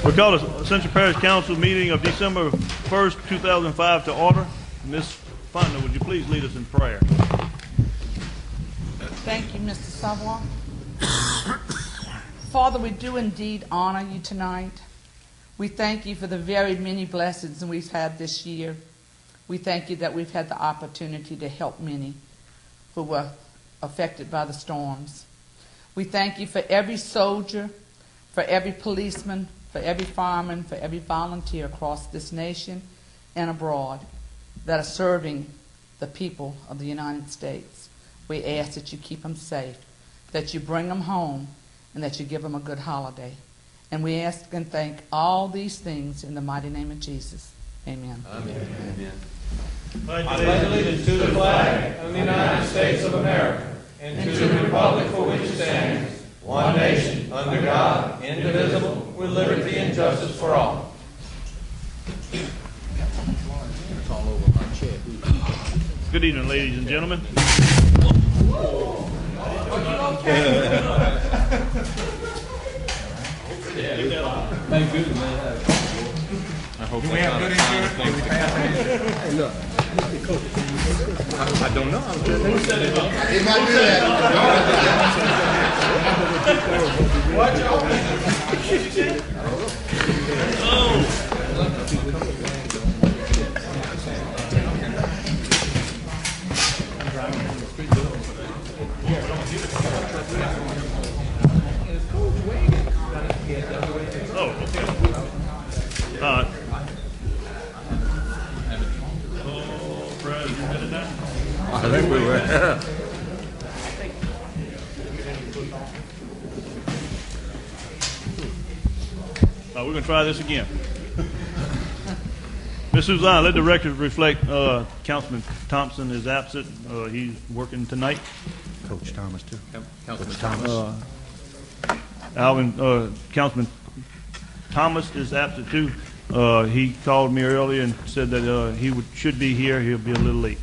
We call the Ascension Parish Council meeting of December 1st, 2005 to order. Ms. Fonda, would you please lead us in prayer? Thank you, Mr. Savoy. Father, we do indeed honor you tonight. We thank you for the very many blessings we've had this year. We thank you that we've had the opportunity to help many who were affected by the storms. We thank you for every soldier, for every policeman, for every fireman, for every volunteer across this nation and abroad that are serving the people of the United States. We ask that you keep them safe, that you bring them home, and that you give them a good holiday. And we ask and thank all these things in the mighty name of Jesus. Amen. Amen. Amen. I pledge allegiance to the flag of the United States of America and to the republic for which it stands, one nation, under God, indivisible, with liberty and justice for all. It's all over my chair. Good evening, ladies and gentlemen. Thank goodness, man. I hope we have good insurance. Hey, look. I don't know. He might do that. Watch out. Brad, you headed down? I think we were. We're going to try this again. Ms. Suzanne, let the record reflect Councilman Thompson is absent. He's working tonight. Coach Thomas, too. Councilman Thomas. Councilman Thomas is absent too. He called me earlier and said that he should be here. He'll be a little late.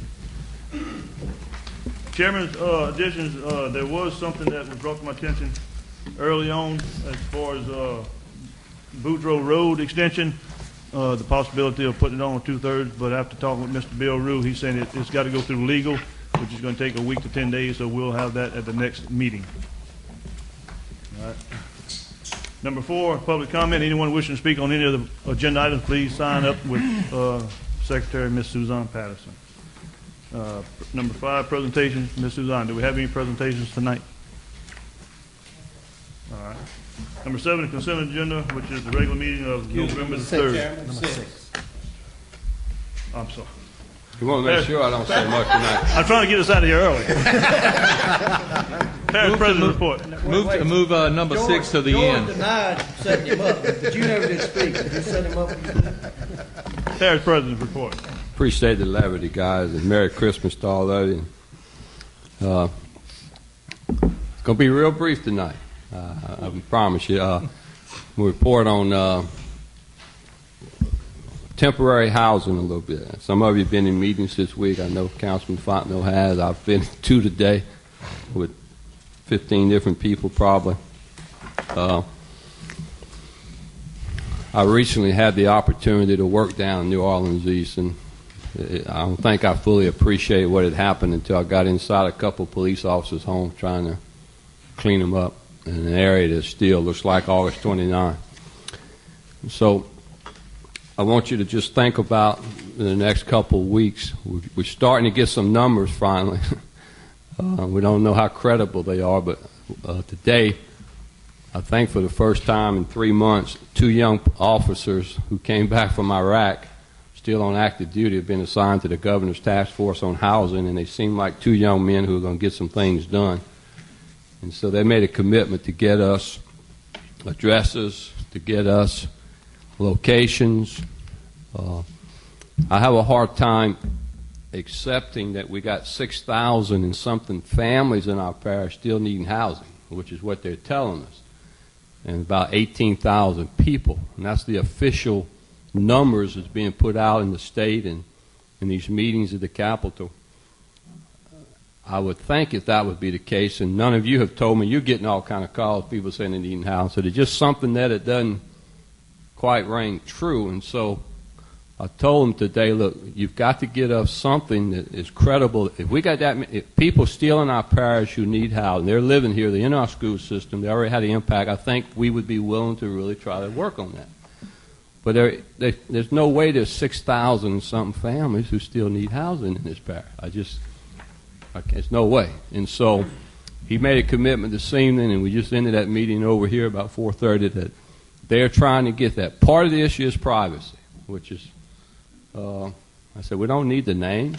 Chairman's additions, there was something that was brought to my attention early on as far as Boudreaux Road extension, the possibility of putting it on 2/3, but after talking with Mr. Bill Rue, he's saying it's got to go through legal, which is going to take a week to 10 days, so we'll have that at the next meeting. All right. Number 4, public comment. Anyone wishing to speak on any of the agenda items, please sign up with Secretary Ms. Suzanne Patterson. Number 5, presentations. Ms. Suzanne, do we have any presentations tonight? All right. Number 7, consent agenda, which is the regular meeting of November the 3rd. Number 6. I'm sorry. You want to make sure I don't say much tonight. I'm trying to get us out of here early. Parish President report. Move number 6 to the George end. denied setting him up, but you never did speak. Did you set him up? Parish President report. Appreciate the levity, guys, and Merry Christmas to all of you. It's going to be real brief tonight. I promise you. We'll report on temporary housing a little bit. Some of you have been in meetings this week. I know Councilman Fontenot has. I've been to 2 today with 15 different people probably. I recently had the opportunity to work down in New Orleans East, and I don't think I fully appreciated what had happened until I got inside a couple of police officers' homes trying to clean them up in an area that still looks like August 29. So I want you to just think about in the next couple of weeks. We're starting to get some numbers finally. We don't know how credible they are, but today, I think for the first time in 3 months, 2 young officers who came back from Iraq, still on active duty, have been assigned to the governor's task force on housing, and they seem like 2 young men who are going to get some things done. And so they made a commitment to get us addresses, to get us locations. I have a hard time accepting that we got 6,000 and something families in our parish still needing housing, which is what they're telling us, and about 18,000 people. And that's the official numbers that's being put out in the state and in these meetings at the Capitol. I would think if that would be the case, and none of you have told me, you're getting all kind of calls, people saying they need a house, so there's just something that it doesn't quite rang true. And so I told them today, look, you've got to get us something that is credible. If we got if people still in our parish who need housing, they're living here, they're in our school system, they already had an impact, I think we would be willing to really try to work on that. But there's no way there's 6,000 something families who still need housing in this parish. There's no way. And so he made a commitment this evening, and we just ended that meeting over here about 4:30 that they're trying to get that. Part of the issue is privacy, which is, I said, we don't need the names.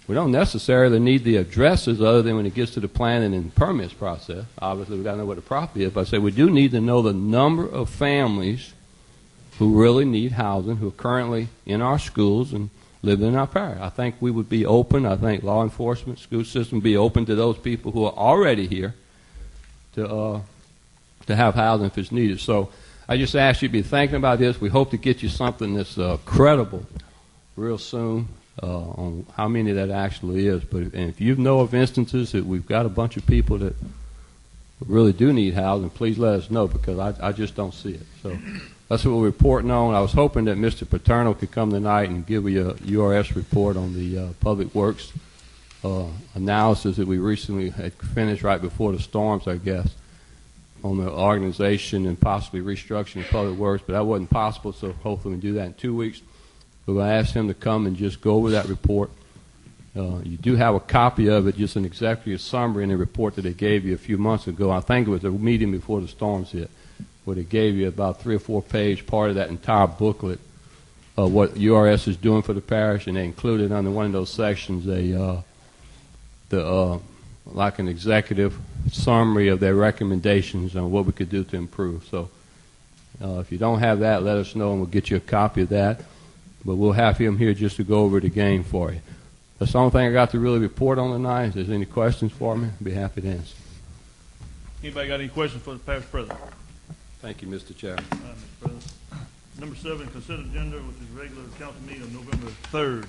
We don't necessarily need the addresses other than when it gets to the planning and permits process. Obviously, we've got to know what the property is. But I said, we do need to know the number of families who really need housing, who are currently in our schools and living in our parish. I think we would be open. I think law enforcement, school system would be open to those people who are already here to have housing if it's needed. So I just ask you to be thinking about this. We hope to get you something that's credible real soon on how many that actually is. But if you know of instances that we've got a bunch of people that really do need housing, please let us know, because I just don't see it. So that's what we're reporting on. I was hoping that Mr. Paterno could come tonight and give you a URS report on the Public Works analysis that we recently had finished right before the storms, I guess, on the organization and possibly restructuring Public Works. But that wasn't possible, so hopefully we can do that in 2 weeks. We're going to ask him to come and just go over that report. You do have a copy of it, just an executive summary in the report that they gave you a few months ago. I think it was a meeting before the storms hit, where they gave you about 3 or 4 page part of that entire booklet of what URS is doing for the parish, and they included under one of those sections like an executive summary of their recommendations on what we could do to improve. So if you don't have that, let us know and we'll get you a copy of that. But we'll have him here just to go over it again for you. That's the only thing I got to really report on tonight. If there's any questions for me, I'd be happy to answer. Anybody got any questions for the parish president? Thank you, Mr. Chairman. All right, Mr. President. Number 7, consider agenda, which is regular council meeting of November 3rd.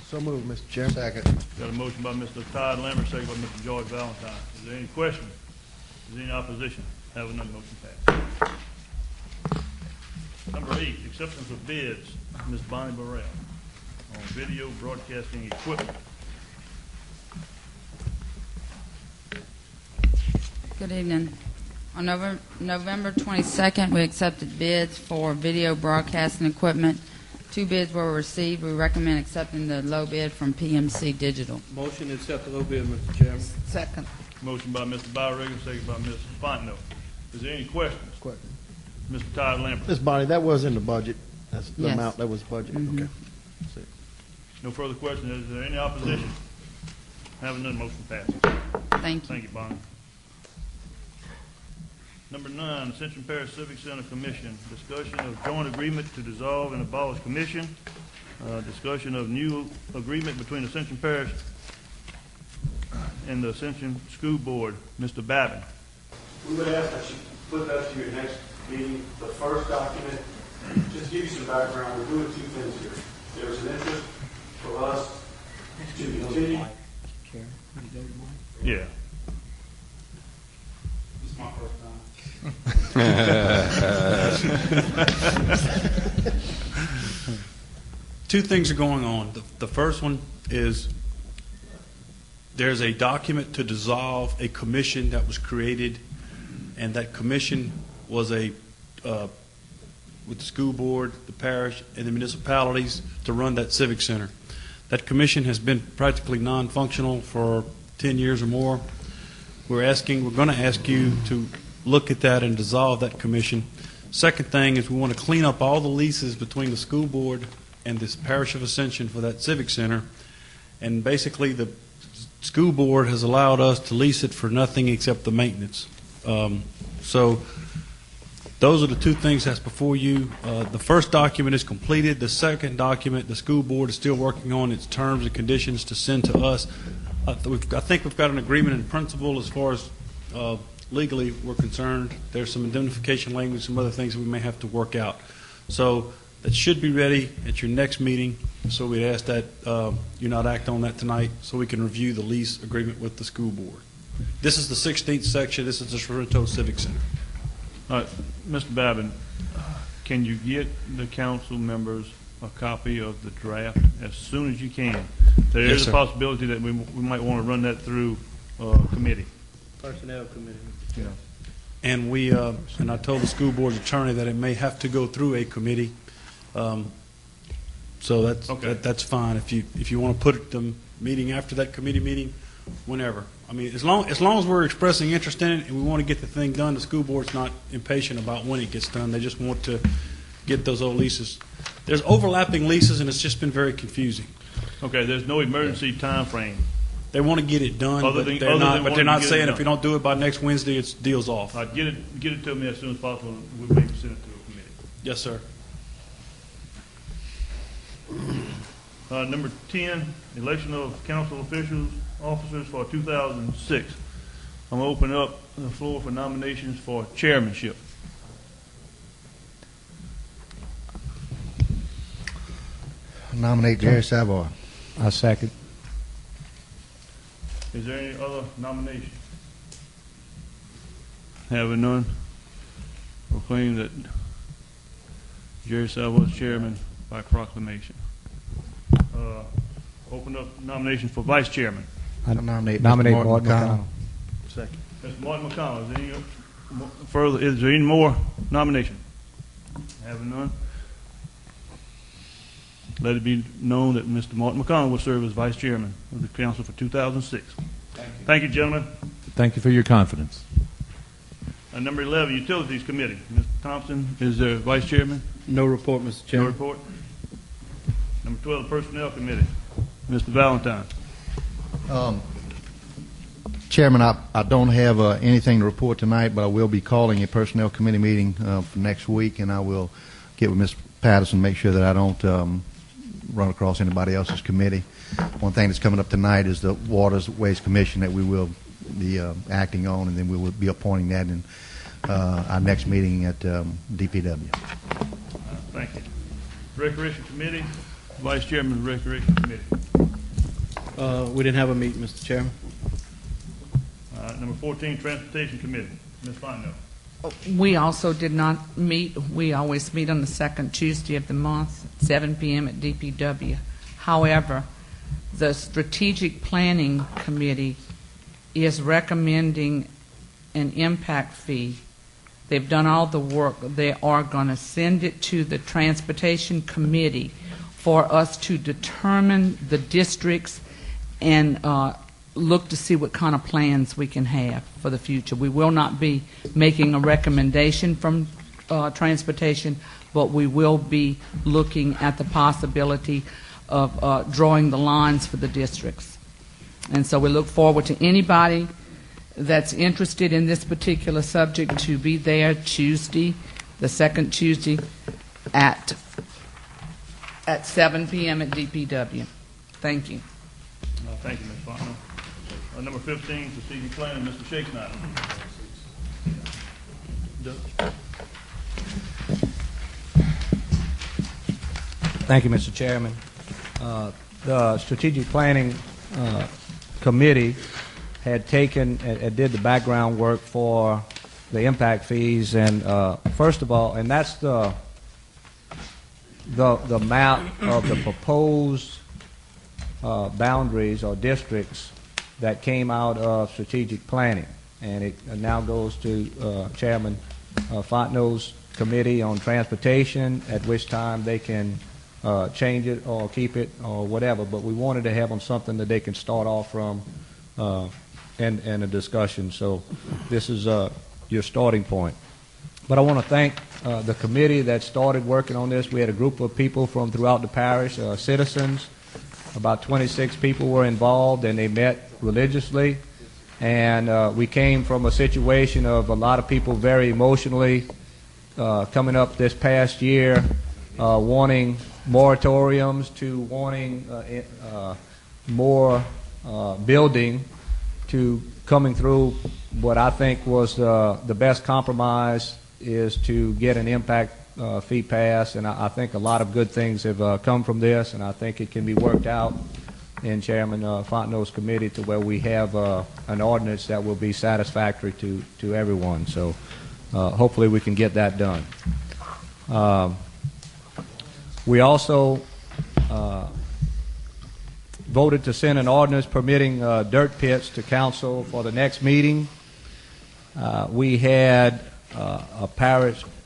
So moved, Mr. Chairman. Second. Got a motion by Mr. Todd Lambert, second by Mr. George Valentine. Is there any question? Is there any opposition? Having none, motion passed. Number 8, acceptance of bids. Ms. Bonnie Burrell on video broadcasting equipment. Good evening. On November 22nd, we accepted bids for video broadcasting equipment. 2 bids were received. We recommend accepting the low bid from PMC Digital. Motion to accept the low bid, Mr. Chairman. Second. Motion by Mr. Byregger, second by Ms. Fontenot. Is there any questions? Question. Mr. Todd Lambert. Ms. Bonnie, that was in the budget. That's the Yes. amount that was budgeted. Mhm. Okay. No further questions. Is there any opposition? Having none, motion passes. Thank you. Thank you, Bonnie. Number 9, Ascension Parish Civic Center Commission. Discussion of joint agreement to dissolve and abolish commission. Discussion of new agreement between Ascension Parish and the Ascension School Board. Mr. Babin. We would ask that you put that to your next meeting. The first document, just to give you some background, we're doing 2 things here. There's an interest for us to continue. Yeah. This is my first time. 2 things are going on. The first one is there's a document to dissolve a commission that was created, and that commission was with the school board, the parish, and the municipalities to run that civic center. That commission has been practically non-functional for 10 years or more. We're going to ask you to look at that and dissolve that commission. Second thing is we want to clean up all the leases between the school board and this Parish of Ascension for that civic center. And basically the school board has allowed us to lease it for nothing except the maintenance. So those are the 2 things that's before you. The first document is completed. The second document, the school board is still working on its terms and conditions to send to us. I think we've got an agreement in principle as far as legally we're concerned. There's some indemnification language, some other things that we may have to work out. So that should be ready at your next meeting. So we'd ask that you not act on that tonight so we can review the lease agreement with the school board. This is the 16th section. This is the Sorrento Civic Center. All right, Mr. Babin, can you get the council members a copy of the draft as soon as you can? There Yes, is a sir. possibility that we might want to run that through committee. Personnel committee. Yeah. And we, and I told the school board's attorney that it may have to go through a committee. So that's, Okay. that's fine. If you want to put the meeting after that committee meeting, whenever. I mean, as long as we're expressing interest in it and we want to get the thing done, the school board's not impatient about when it gets done. They just want to get those old leases. There's overlapping leases, and it's just been very confusing. Okay, there's no emergency time frame. They want to get it done, Other but than- they're other not. than But they're wanting not to get it saying done. if we don't do it by next Wednesday, it's deals off. Get it to me as soon as possible. We may send it to a committee. Yes, sir. Number 10, election of council officials, officers for 2006. I'm going to open up the floor for nominations for chairmanship. Nominate Jerry Savoy. I second. Is there any other nomination? Having none, proclaim that Jerry Savoy is chairman by proclamation. Open up nominations for vice chairman. I nominate Nominate Mr. Martin Martin McConnell. Second. Mr. Martin McConnell, is there any more nomination? Having none, let it be known that Mr. Martin McConnell will serve as vice chairman of the council for 2006. Thank you, gentlemen. Thank you for your confidence. Number 11, Utilities Committee. Mr. Thompson is the vice chairman. No report, Mr. No Chairman. report. Number 12, Personnel Committee. Mr. Valentine. Chairman, I don't have anything to report tonight, but I will be calling a Personnel Committee meeting for next week, and I will get with Ms. Patterson, make sure that I don't run across anybody else's committee. One thing that's coming up tonight is the Waters Waste Commission that we will be acting on, and then we will be appointing that in our next meeting at DPW. Thank you. Recreation Committee. Vice Chairman of the Recreation Committee. We didn't have a meeting, Mr. Chairman. Number 14, Transportation Committee. Ms. Fontenot. We also did not meet. We always meet on the second Tuesday of the month, 7 p.m. at DPW. However, the Strategic Planning Committee is recommending an impact fee. They've done all the work. They are going to send it to the Transportation Committee for us to determine the districts and look to see what kind of plans we can have for the future. We will not be making a recommendation from transportation, but we will be looking at the possibility of drawing the lines for the districts. And so we look forward to anybody that's interested in this particular subject to be there Tuesday, the second Tuesday at 7 p.m. at DPW. Thank you. Thank you, Ms. Fontenot. Number 15, Strategic Planning, Mr. Shakespeare. Thank you, Mr. Chairman. The Strategic Planning Committee had taken and did the background work for the impact fees, and first of all, and that's the map of the proposed boundaries or districts that came out of strategic planning, and it now goes to Chairman Fontenot's committee on transportation, at which time they can change it or keep it or whatever. But we wanted to have them something that they can start off from and a discussion. So this is your starting point. But I want to thank the committee that started working on this. We had a group of people from throughout the parish, citizens. About 26 people were involved, and they met religiously. And we came from a situation of a lot of people very emotionally coming up this past year, wanting moratoriums to wanting more building, to coming through what I think was the best compromise is to get an impact fee pass, and I think a lot of good things have come from this, and I think it can be worked out in Chairman Fontenot's committee to where we have an ordinance that will be satisfactory to everyone. So hopefully we can get that done. We also voted to send an ordinance permitting dirt pits to council for the next meeting. We had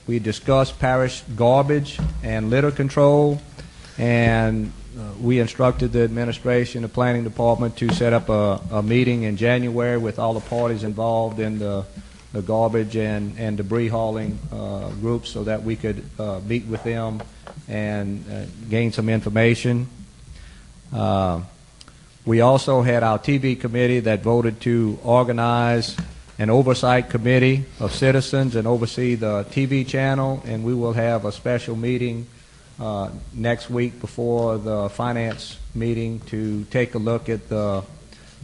we discussed parish garbage and litter control, and we instructed the administration, the planning department, to set up a meeting in January with all the parties involved in the garbage and debris hauling groups so that we could meet with them and gain some information. We also had our TV committee that voted to organize an oversight committee of citizens and oversee the TV channel, and we will have a special meeting next week before the finance meeting to take a look at the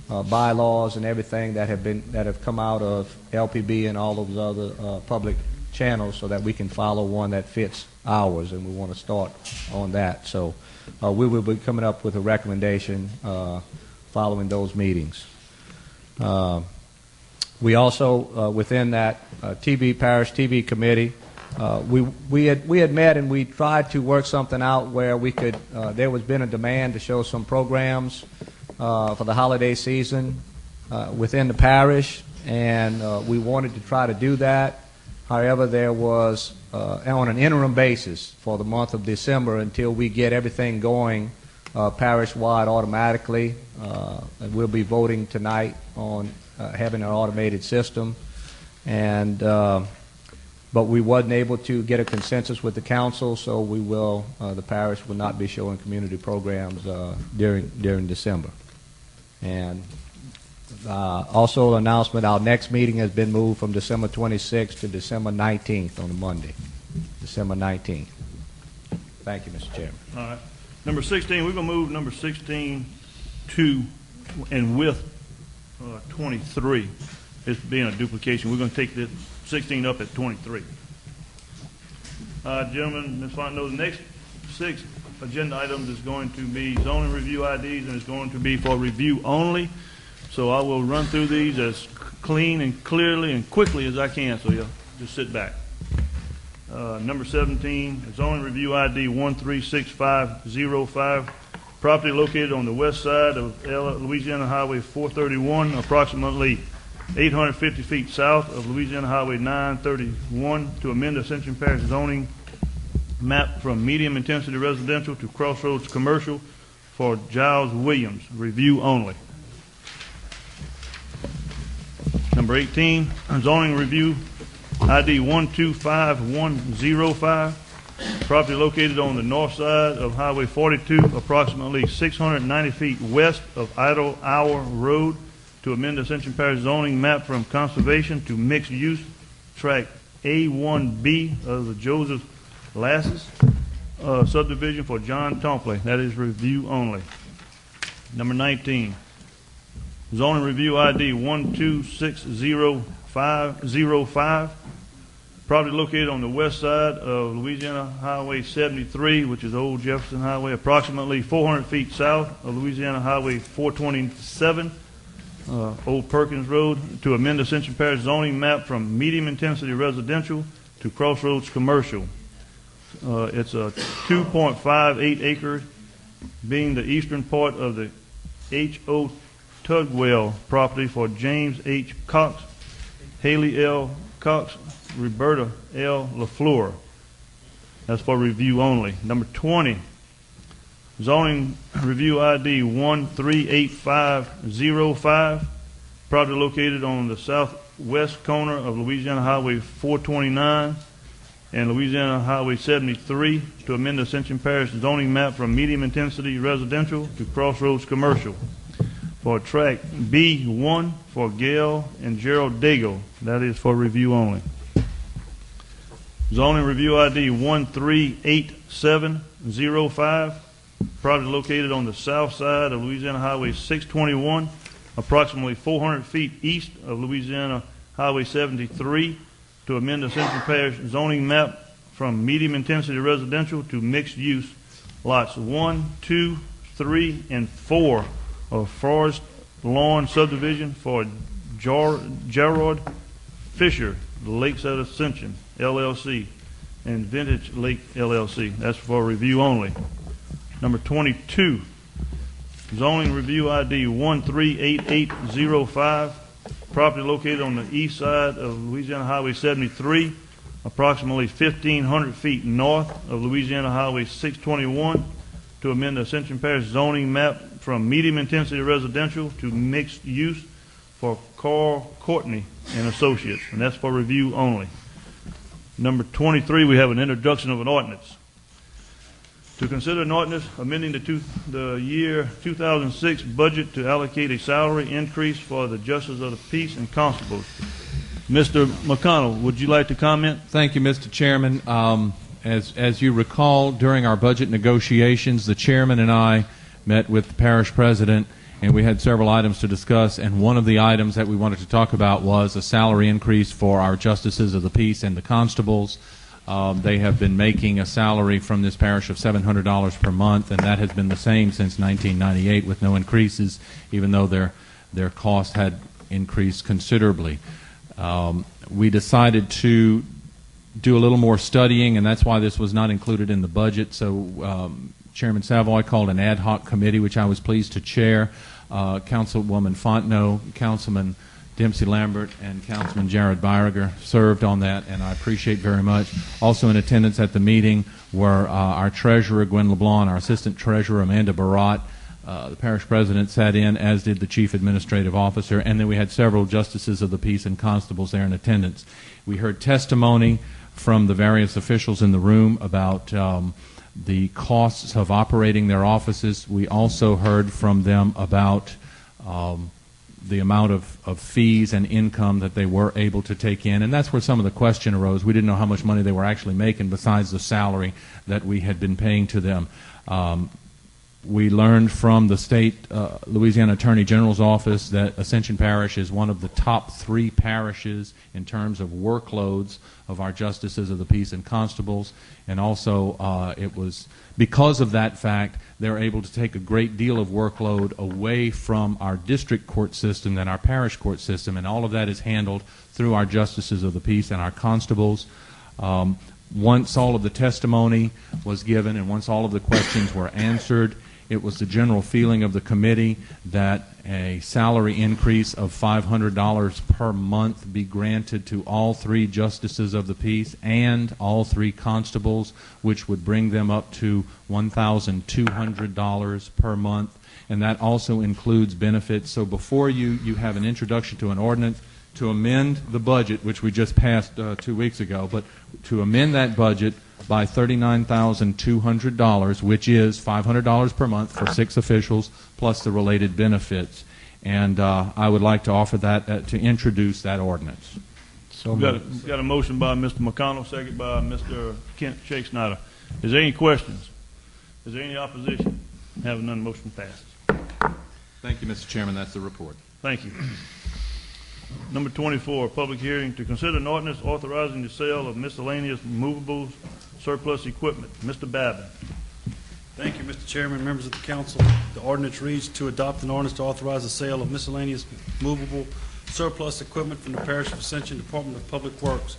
bylaws and everything that have come out of LPB and all of those other public channels, so that we can follow one that fits ours, and we want to start on that. So we will be coming up with a recommendation following those meetings. We also, within that Parish TV committee, we had met and we tried to work something out where we could. There was been a demand to show some programs for the holiday season within the parish, and we wanted to try to do that. However, there was on an interim basis for the month of December until we get everything going parish-wide automatically, and we'll be voting tonight on having an automated system, and but we wasn't able to get a consensus with the council, so we will the parish will not be showing community programs during December. And also an announcement, our next meeting has been moved from December 26th to December 19th on a Monday, December 19th. Thank you, Mr. Chairman. All right. Number 16, we're going to move number 16 to and with 23. It's being a duplication. We're going to take this 16 up at 23. Gentlemen, Ms. Fontenot, the next 6 agenda items is going to be zoning review IDs, and it's going to be for review only. So I will run through these as clean and clearly and quickly as I can, so you'll just sit back. Number 17, zoning review ID 136505, property located on the west side of Louisiana Highway 431, approximately 850 feet south of Louisiana Highway 931, to amend Ascension Parish zoning map from medium intensity residential to crossroads commercial for Giles Williams, review only. Number 18, zoning review ID 125105, property located on the north side of Highway 42, approximately 690 feet west of Idle Hour Road, to amend Ascension Parish zoning map from conservation to mixed use, tract A1B of the Joseph Lasses subdivision for John Tompley. That is review only. Number 19, zoning review ID 126005, property located on the west side of Louisiana Highway 73, which is Old Jefferson Highway, approximately 400 feet south of Louisiana Highway 427, Old Perkins Road, to amend Ascension Parish zoning map from medium intensity residential to crossroads commercial. It's a 2.58 acres, being the eastern part of the H.O. Tugwell property for James H. Cox, Haley L. Cox, Roberta L. LaFleur. That's for review only. Number 20, zoning review ID 138505, property located on the southwest corner of Louisiana Highway 429 and Louisiana Highway 73, to amend the Ascension Parish zoning map from medium intensity residential to crossroads commercial for tract B1 for Gail and Gerald Dago. That is for review only. Zoning review ID 138705, property located on the south side of Louisiana Highway 621, approximately 400 feet east of Louisiana Highway 73, to amend the Ascension Parish zoning map from medium intensity residential to mixed use, lots 1, 2, 3, and 4 of Forest Lawn subdivision for Gerard Fisher, the Lakeside Ascension, LLC, and Vintage Lake LLC. That's for review only. Number 22, zoning review ID 138805, property located on the east side of Louisiana Highway 73, approximately 1,500 feet north of Louisiana Highway 621, to amend the Ascension Parish zoning map from medium intensity residential to mixed use for Carl Courtney and Associates, and that's for review only. Number 23, we have an introduction of an ordinance. To consider an ordinance amending the year 2006 budget to allocate a salary increase for the justices of the peace and constables. Mr. McConnell, would you like to comment? Thank you, Mr. Chairman. As you recall, during our budget negotiations, the chairman and I met with the parish president, and we had several items to discuss, and one of the items that we wanted to talk about was a salary increase for our justices of the peace and the constables. They have been making a salary from this parish of $700 per month, and that has been the same since 1998 with no increases, even though their cost had increased considerably. We decided to do a little more studying, and that's why this was not included in the budget. So Chairman Savoy called an ad hoc committee, which I was pleased to chair. Councilwoman Fontenot, Councilman Dempsey Lambert, and Councilman Jared Byriger served on that, and I appreciate very much. Also in attendance at the meeting were our treasurer, Gwen LeBlanc, our assistant treasurer, Amanda Barat. The parish president sat in, as did the chief administrative officer, and then we had several justices of the peace and constables there in attendance. We heard testimony from the various officials in the room about the costs of operating their offices. We also heard from them about the amount of fees and income that they were able to take in, and that's where some of the question arose. We didn't know how much money they were actually making besides the salary that we had been paying to them. We learned from the state Louisiana Attorney General's office that Ascension Parish is one of the top 3 parishes in terms of workloads of our justices of the peace and constables, and also it was because of that fact they're able to take a great deal of workload away from our district court system and our parish court system, and all of that is handled through our justices of the peace and our constables. Once all of the testimony was given and once all of the questions were answered, it was the general feeling of the committee that a salary increase of $500 per month be granted to all 3 justices of the peace and all 3 constables, which would bring them up to $1,200 per month, and that also includes benefits. So before you have an introduction to an ordinance to amend the budget, which we just passed 2 weeks ago, but to amend that budget by $39,200, which is $500 per month for 6 officials plus the related benefits. And I would like to offer that to introduce that ordinance. So we've got a motion by Mr. McConnell, second by Mr. Kent Shake Snyder. Is there any questions? Is there any opposition? Having none, motion passes. Thank you, Mr. Chairman. That's the report. Thank you. Number 24, public hearing to consider an ordinance authorizing the sale of miscellaneous movable surplus equipment. Mr. Babin. Thank you, Mr. Chairman, members of the council. The ordinance reads to adopt an ordinance to authorize the sale of miscellaneous movable surplus equipment from the Parish of Ascension Department of Public Works.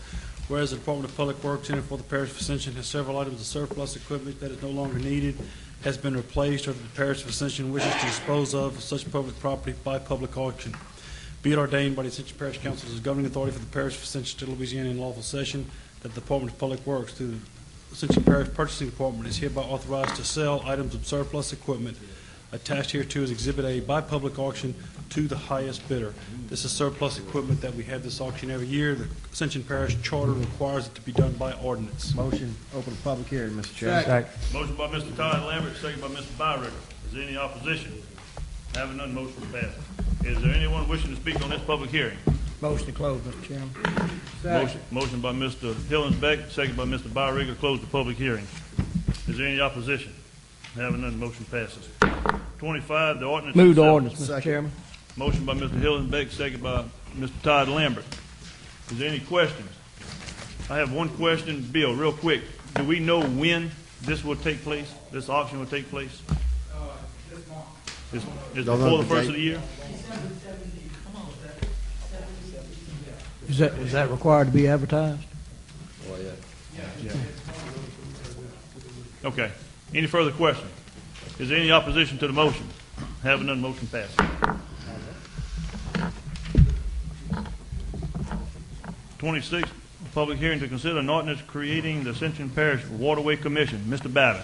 Whereas the Department of Public Works in and for the Parish of Ascension has several items of surplus equipment that is no longer needed, has been replaced, or the Parish of Ascension wishes to dispose of such public property by public auction. Be it ordained by the Ascension Parish Council as governing authority for the Parish of Ascension, State of Louisiana, in lawful session, that the Department of Public Works through the Ascension Parish Purchasing Department is hereby authorized to sell items of surplus equipment attached hereto as Exhibit A by public auction to the highest bidder. This is surplus equipment that we have this auction every year. The Ascension Parish Charter requires it to be done by ordinance. Motion, open the public hearing, Mr. Chairman. Motion by Mr. Todd Lambert, second by Mr. Byriger. Is there any opposition? Having none, motion passes. Is there anyone wishing to speak on this public hearing? Motion to close, Mr. Chairman. Motion by Mr. Hillensbeck, second by Mr. Byriger, to close the public hearing. Is there any opposition? Having none, motion passes. 25, the ordinance. Move the ordinance, Mr. Chairman. Motion by Mr. Hillensbeck, second by Mr. Todd Lambert. Is there any questions? I have one question, Bill, real quick. Do we know when this will take place? This auction will take place? This month. Is before the first of the year? Is that required to be advertised? Yeah. Okay. Any further questions? Is there any opposition to the motion? Having none, motion passes. 26, public hearing to consider an ordinance creating the Ascension Parish Waterway Commission. Mr. Babbitt.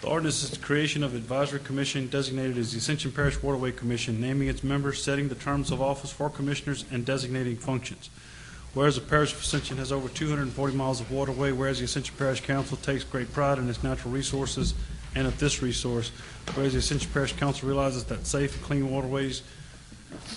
The ordinance is the creation of advisory commission designated as the Ascension Parish Waterway Commission, naming its members, setting the terms of office for commissioners, and designating functions. Whereas the parish of Ascension has over 240 miles of waterway, whereas the Ascension Parish Council takes great pride in its natural resources and of this resource, whereas the Ascension Parish Council realizes that safe and clean waterways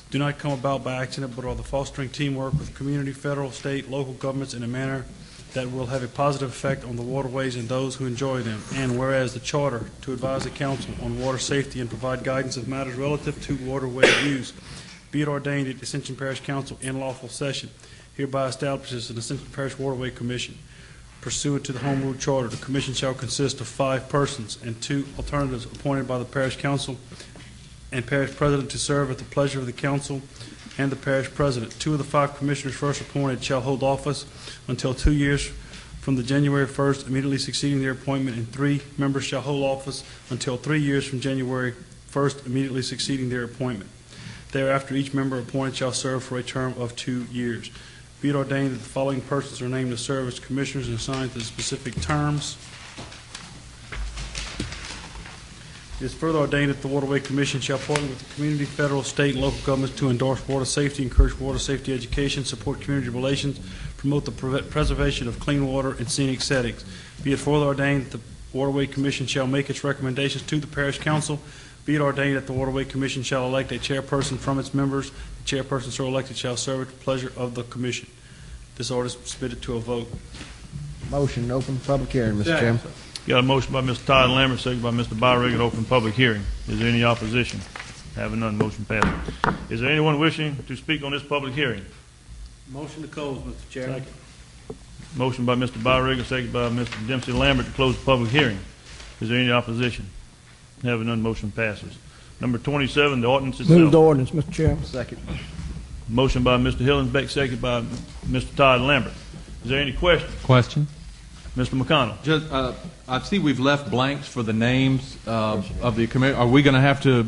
do not come about by accident, but are the fostering teamwork with community, federal, state, local governments in a manner that will have a positive effect on the waterways and those who enjoy them. And whereas the charter to advise the council on water safety and provide guidance of matters relative to waterway use, be it ordained at the Ascension Parish Council in lawful session, hereby establishes an Ascension Parish Waterway Commission. Pursuant to the Home Rule Charter, the commission shall consist of 5 persons and 2 alternatives appointed by the parish council and parish president to serve at the pleasure of the council and the parish president. 2 of the 5 commissioners first appointed shall hold office until 2 years from the January 1st immediately succeeding their appointment, and 3 members shall hold office until 3 years from January 1st immediately succeeding their appointment. Thereafter, each member appointed shall serve for a term of 2 years. Be it ordained that the following persons are named to serve as commissioners and assigned to specific terms. It is further ordained that the Waterway Commission shall partner with the community, federal, state, and local governments to endorse water safety, encourage water safety education, support community relations, promote the preservation of clean water in scenic settings. Be it further ordained that the Waterway Commission shall make its recommendations to the parish council. Be it ordained that the Waterway Commission shall elect a chairperson from its members. The chairperson so elected shall serve at the pleasure of the commission. This order is submitted to a vote. Motion to open public hearing, Mr. Chairman. Got a motion by Mr. Todd Lambert, second by Mr. Byrick, to open public hearing. Is there any opposition? Having none, motion passes. Is there anyone wishing to speak on this public hearing? Motion to close, Mr. Chairman. Motion by Mr. Byrick, second by Mr. Dempsey Lambert to close the public hearing. Is there any opposition? Having none, motion passes. Number 27, the ordinance itself. Move the ordinance, Mr. Chairman. Second. Motion by Mr. Hillensbeck, second by Mr. Todd Lambert. Is there any question? Question? Mr. McConnell. Just, I see we've left blanks for the names of the committee. Are we going to have to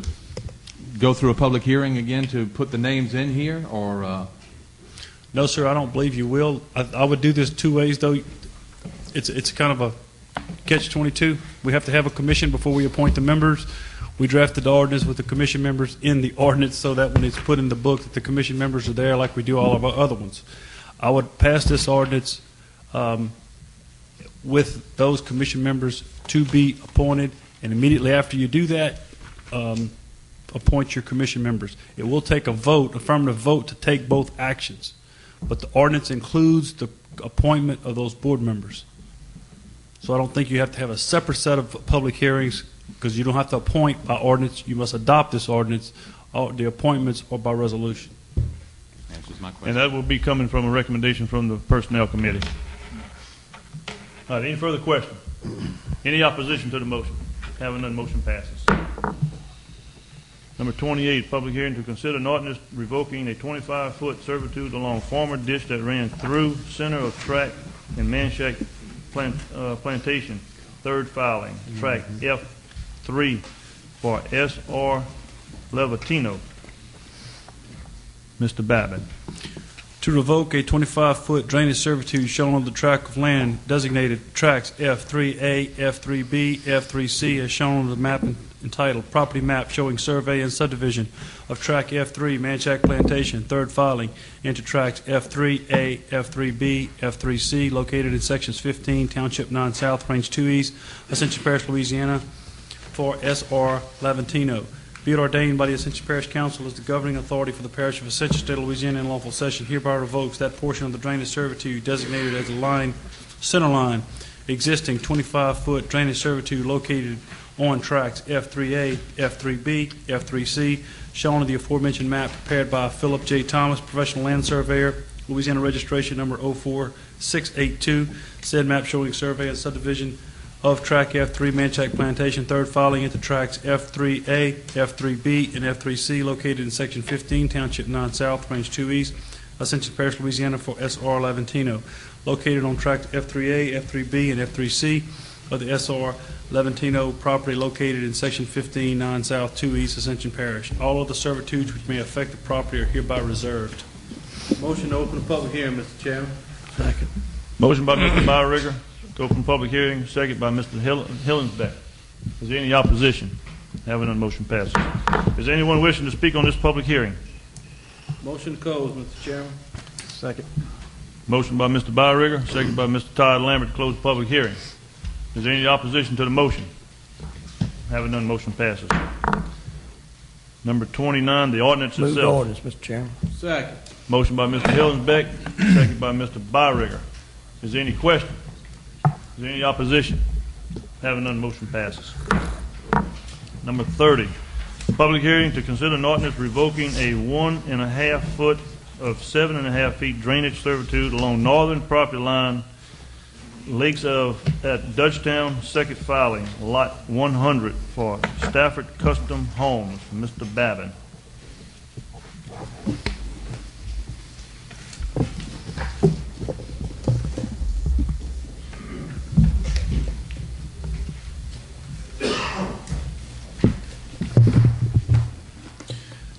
go through a public hearing again to put the names in here, or? No, sir, I don't believe you will. I would do this 2 ways, though. It's kind of a catch-22. We have to have a commission before we appoint the members. We drafted the ordinance with the commission members in the ordinance so that when it's put in the book that the commission members are there like we do all of our other ones. I would pass this ordinance with those commission members to be appointed, and immediately after you do that, appoint your commission members. It will take a vote, affirmative vote, to take both actions, but the ordinance includes the appointment of those board members. So I don't think you have to have a separate set of public hearings, because you don't have to appoint by ordinance. You must adopt this ordinance, the appointments, or by resolution. Answers my question. And that will be coming from a recommendation from the Personnel Committee. All right, any further questions? Any opposition to the motion? Having none, motion passes. Number 28, public hearing to consider an ordinance revoking a 25-foot servitude along former ditch that ran through center of track and Manchac Plantation, third filing, track F3 for S.R. Levatino. Mr. Babbitt. To revoke a 25-foot drainage servitude shown on the tract of land designated tracks F3A, F3B, F3C, as shown on the map entitled Property Map Showing Survey and Subdivision of Track F3, Manchac Plantation, third filing, into tracks F3A, F3B, F3C, located in sections 15, Township 9 South, Range 2 East, Ascension Parish, Louisiana, for S.R. Levatino. Be it ordained by the Ascension Parish Council as the governing authority for the parish of Ascension, State of Louisiana, in lawful session, hereby revokes that portion of the drainage servitude designated as the center line, existing 25-foot drainage servitude located on tracks F3A, F3B, F3C, shown on the aforementioned map prepared by Philip J. Thomas, professional land surveyor, Louisiana registration number 04682. Said map showing survey and subdivision of track F3, Manchac Plantation, third filing into tracks F3A, F3B, and F3C, located in section 15, Township 9 South, Range 2 East, Ascension Parish, Louisiana for SR Laventino, located on tract F3A, F3B, and F3C of the SR Laventino property located in Section 15, 9 South, 2 East, Ascension Parish. All other servitudes which may affect the property are hereby reserved. Motion to open the public hearing, Mr. Chairman. Second. Motion by Mr. Byrigger to open public hearing, second by Mr. Hillensback. Is there any opposition? Having none, motion passes. Is there anyone wishing to speak on this public hearing? Motion to close, Mr. Chairman. Second. Motion by Mr. Byrigger, second by Mr. Todd Lambert to close the public hearing. Is there any opposition to the motion? Having none, motion passes. Number 29, the ordinance Move the itself. ordinance, Mr. Chairman. Second. Motion by Mr. Hillensbeck, second by Mr. Byrigger. Is there any question? Is there any opposition? Having none, motion passes. Number 30, public hearing to consider an ordinance revoking a 1.5 foot of 7.5 feet drainage servitude along northern property line, lakes at Dutchtown, second filing, lot 100 for Stafford Custom Homes, Mr. Babin.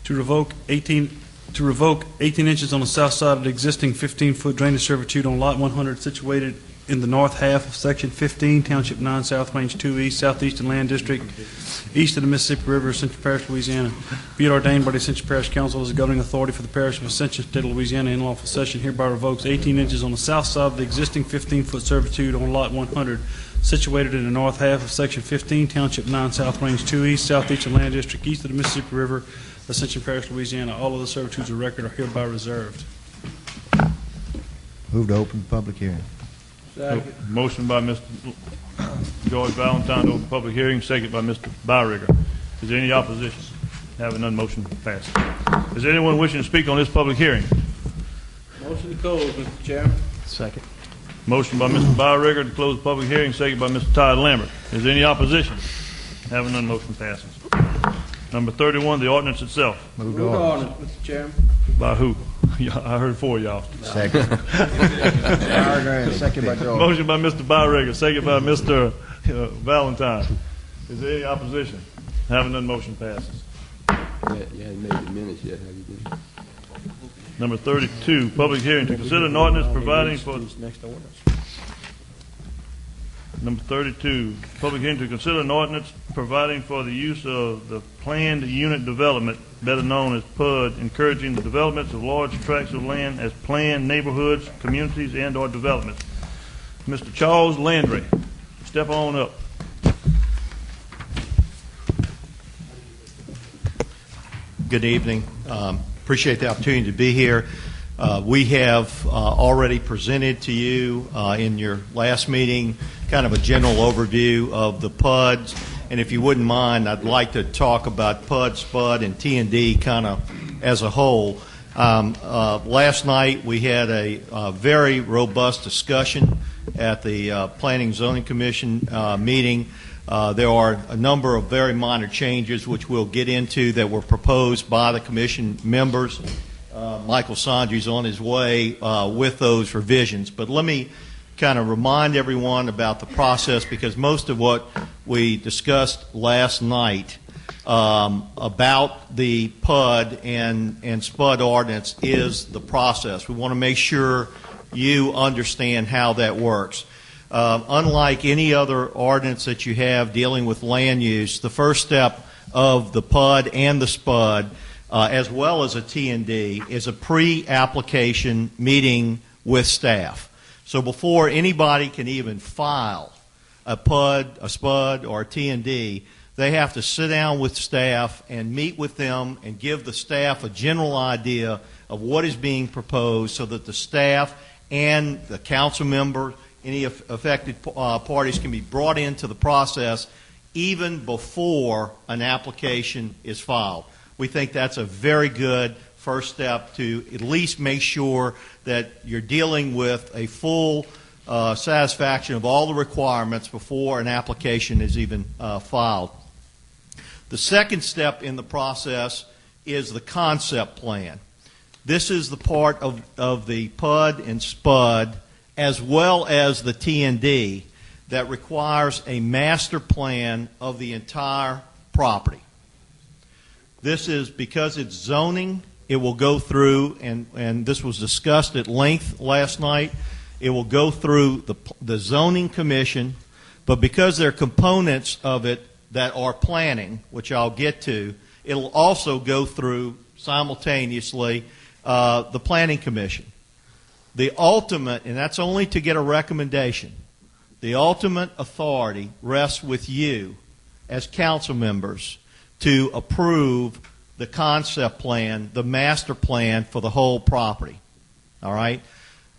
To revoke 18 inches on the south side of the existing 15-foot drainage servitude on lot 100 situated in the north half of Section 15, Township 9, South Range 2 East, Southeastern Land District, east of the Mississippi River, Ascension Parish, Louisiana. Be it ordained by the Ascension Parish Council as the governing authority for the Parish of Ascension, State of Louisiana, in lawful session hereby revokes 18 inches on the south side of the existing 15-foot servitude on lot 100 situated in the north half of Section 15, Township 9, South Range 2 East, Southeastern Land District, east of the Mississippi River, Ascension Parish, Louisiana. All of the servitudes of record are hereby reserved. Move to open the public hearing. Second. Motion by Mr. George Valentine to open public hearing, second by Mr. Byrigger. Is there any opposition? Having none, motion passes. Is there anyone wishing to speak on this public hearing? Motion to close, Mr. Chairman. Second. Motion by Mr. Byrigger to close the public hearing, second by Mr. Todd Lambert. Is there any opposition? Having none, motion passes. Number 31, the ordinance itself. Move Move the the ordinance. ordinance, Mr. Chairman. By who? I heard four of y'all. Second. Byrigger, second by George. Motion by Mr. Byrigger, second by Mr. Valentine. Is there any opposition? Having none, motion passes. You hadn't made the minutes yet, have you been? Number 32, public hearing to consider an ordinance providing for... Next ordinance. Number 32, public hearing to consider an ordinance providing for the use of the planned unit development, better known as PUD, encouraging the developments of large tracts of land as planned neighborhoods, communities, and or developments. Mr. Charles Landry, step on up. Good evening. Appreciate the opportunity to be here. We have already presented to you in your last meeting kind of a general overview of the PUDs. And if you wouldn't mind, I'd like to talk about PUD, SPUD, and T&D kind of as a whole. Last night we had a very robust discussion at the Planning and Zoning Commission meeting. There are a number of very minor changes which we'll get into that were proposed by the commission members. Michael Sandry's on his way with those revisions. But let me kind of remind everyone about the process, because most of what we discussed last night about the PUD and SPUD ordinance is the process. We want to make sure you understand how that works. Unlike any other ordinance that you have dealing with land use, the first step of the PUD and the SPUD, as well as a T&D, is a pre-application meeting with staff. So before anybody can even file a PUD, a SPUD, or a T&D, they have to sit down with staff and meet with them and give the staff a general idea of what is being proposed so that the staff and the council member, any affected parties, can be brought into the process even before an application is filed. We think that's a very good first step to at least make sure that you're dealing with a full satisfaction of all the requirements before an application is even filed. The second step in the process is the concept plan. This is the part of the PUD and SPUD as well as the T&D that requires a master plan of the entire property. This is because it's zoning, it will go through, and this was discussed at length last night, it will go through the zoning commission, but because there are components of it that are planning, which I'll get to, it'll also go through simultaneously the planning commission. The ultimate, and that's only to get a recommendation, the ultimate authority rests with you as council members to approve the concept plan, the master plan for the whole property. All right?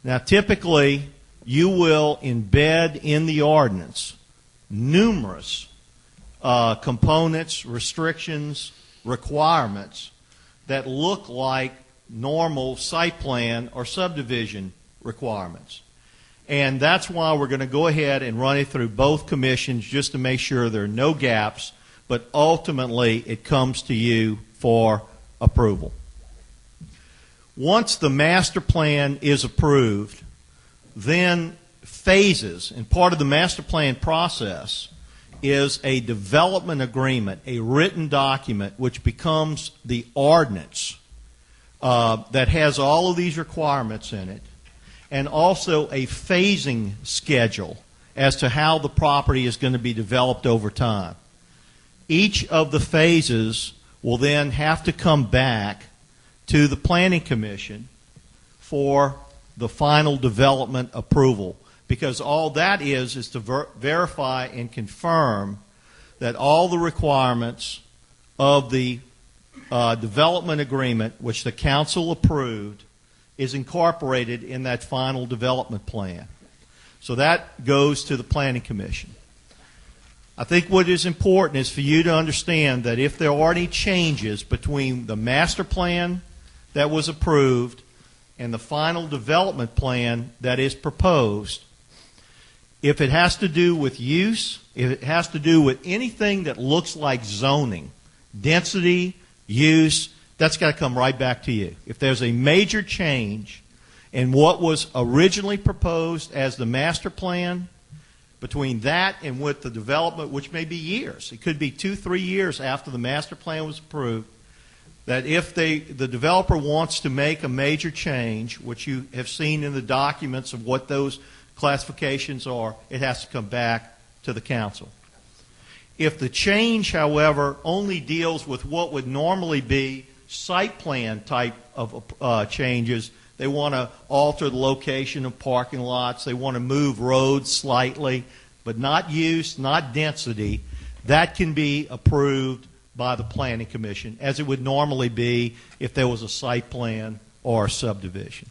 Now, typically, you will embed in the ordinance numerous components, restrictions, requirements that look like normal site plan or subdivision requirements. And that's why we're going to go ahead and run it through both commissions just to make sure there are no gaps, but ultimately it comes to you for approval. Once the master plan is approved, then phases, and part of the master plan process is a development agreement, a written document which becomes the ordinance that has all of these requirements in it, and also a phasing schedule as to how the property is going to be developed over time. Each of the phases will then have to come back to the Planning Commission for the final development approval, because all that is to verify and confirm that all the requirements of the development agreement, which the council approved, is incorporated in that final development plan. So that goes to the Planning Commission. I think what is important is for you to understand that if there are any changes between the master plan that was approved and the final development plan that is proposed, if it has to do with use, if it has to do with anything that looks like zoning, density, use, that's got to come right back to you. If there's a major change in what was originally proposed as the master plan, between that and with the development, which may be years, it could be 2-3 years after the master plan was approved, that if the developer wants to make a major change, which you have seen in the documents of what those classifications are, it has to come back to the council. If the change, however, only deals with what would normally be site plan type of changes, they want to alter the location of parking lots, they want to move roads slightly, but not use, not density, that can be approved by the Planning Commission, as it would normally be if there was a site plan or a subdivision.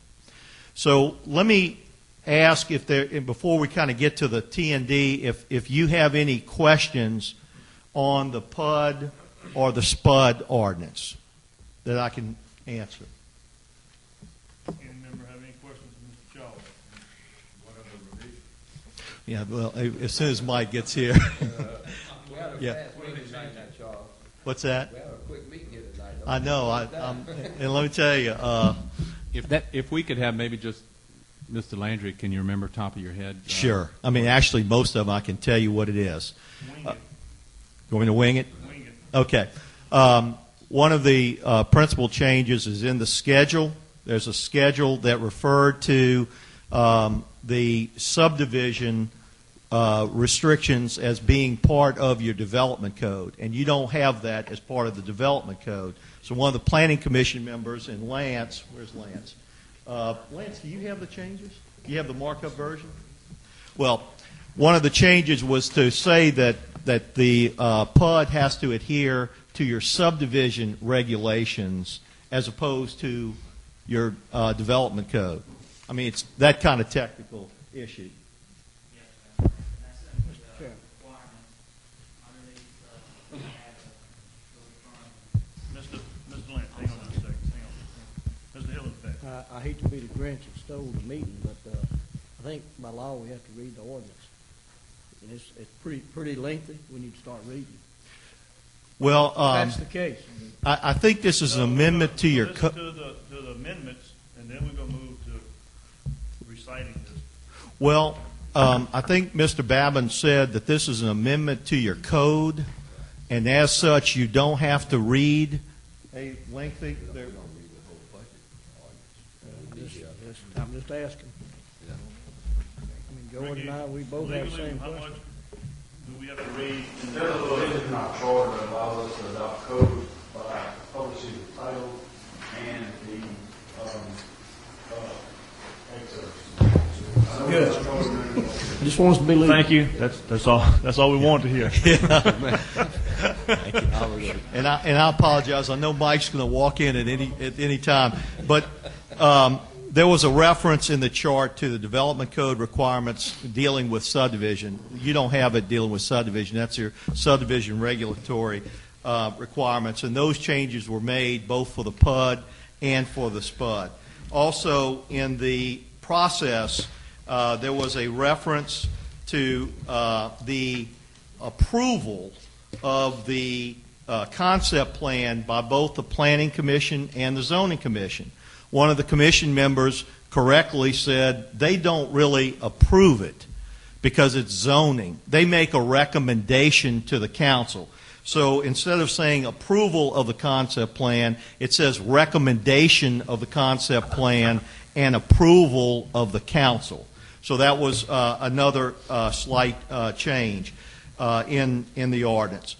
So let me ask if there, and before we kind of get to the T&D, if you have any questions on the PUD or the SPUD ordinance that I can answer. Any member have any questions for Mr. Shaw? Yeah, well, as soon as Mike gets here. Yeah. What's that? We have a quick meeting here tonight. I know. And let me tell you, If we could have maybe just Mr. Landry, can you remember top of your head? Sure. I mean, actually, most of them I can tell you what it is. Wing it. You want me to wing it? Wing it. Okay. One of the principal changes is in the schedule. There's a schedule that referred to the subdivision restrictions as being part of your development code, and you don't have that as part of the development code. So one of the Planning Commission members, and Lance, where's Lance? Lance, do you have the changes? Do you have the markup version? Well, one of the changes was to say that the PUD has to adhere to your subdivision regulations as opposed to your development code. I mean, it's that kind of technical issue. Mr. Lance, hang on just a second. Hang on. Mr. Hill is back. I hate to be the Grinch that stole the meeting, but I think by law we have to read the ordinance. And it's pretty lengthy. We need to start reading. Well, That's the case. I think this is an amendment to your Listen to the amendments, and then we're going to move to reciting this. Well, I think Mr. Babin said that this is an amendment to your code, and as such, you don't have to read a lengthy. I'm just asking. I mean, Jordan and I, we both have the same How much question. do we have to read? There's a provision in our charter that allows us to adopt code by publishing the title and the excerpts. Good. Just wants to be legal. Thank you. That's all. That's all we want to hear. And I apologize. I know Mike's going to walk in at any time, but there was a reference in the chart to the development code requirements dealing with subdivision. You don't have it dealing with subdivision. That's your subdivision regulatory requirements, and those changes were made both for the PUD and for the SPUD. Also, in the process, there was a reference to the approval of the concept plan by both the Planning Commission and the Zoning Commission. One of the commission members correctly said they don't really approve it because it's zoning. They make a recommendation to the council. So instead of saying approval of the concept plan, it says recommendation of the concept plan and approval of the council. So that was another slight change in the ordinance.